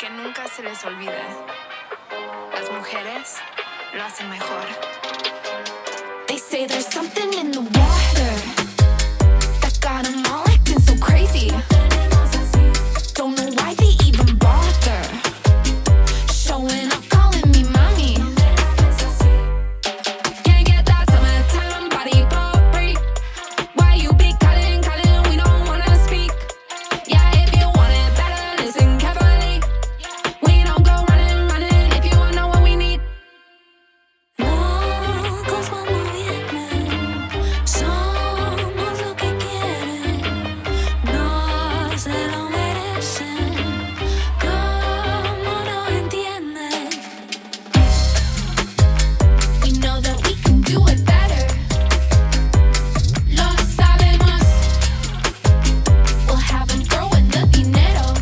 que nunca se les olvide. Las mujeres lo hacen mejor. They say there's something in the water that got them all acting so crazy. Don't know why they even bother showing up, calling me mommy. Can't get that summertime body for free. Why you be calling, we don't wanna speak. Yeah, if you want it better, listen carefully. We don't go running if you wanna know what we need. Locos vamos vienen, somos lo que quieren, no se lo merecen, ¿cómo no entienden? We know that we can do it better. Lo sabemos. We'll have them throwing the dinero.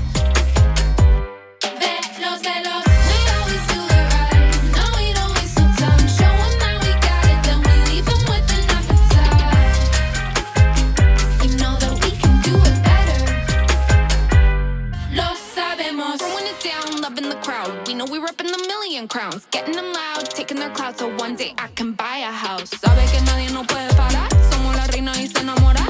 Velos. We always do it right. No, we don't waste no time. Show 'em that we got it, then we leave 'em with an appetite. We know that we can do it better. Lo sabemos. Throwing it down, loving the crowd. We know we're up in the million crowns. Getting them loud, taking their clout, so one day I can buy a house. Sabe que nadie nos puede parar. Somos la reina y se enamora.